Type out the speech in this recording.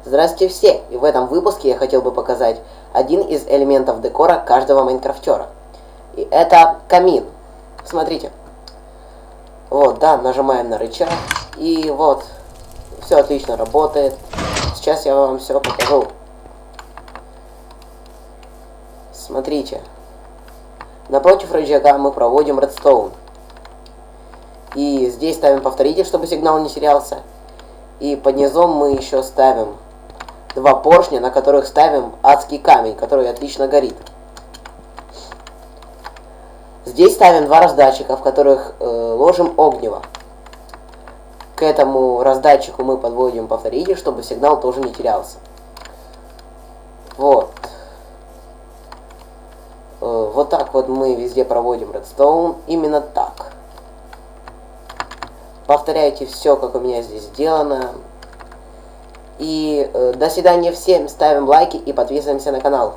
Здравствуйте все! И в этом выпуске я хотел бы показать один из элементов декора каждого майнкрафтера. И это камин. Смотрите. Вот, да, нажимаем на рычаг. И вот, все отлично работает. Сейчас я вам все покажу. Смотрите. Напротив рычага мы проводим редстоун. И здесь ставим повторитель, чтобы сигнал не терялся. И под низом мы еще ставим два поршня, на которых ставим адский камень, который отлично горит. Здесь ставим два раздатчика, в которых ложим огнево. К этому раздатчику мы подводим повторитель, чтобы сигнал тоже не терялся. Вот. Вот так вот мы везде проводим редстоун. Именно так. Повторяйте все, как у меня здесь сделано. И до свидания всем. Ставим лайки и подписываемся на канал.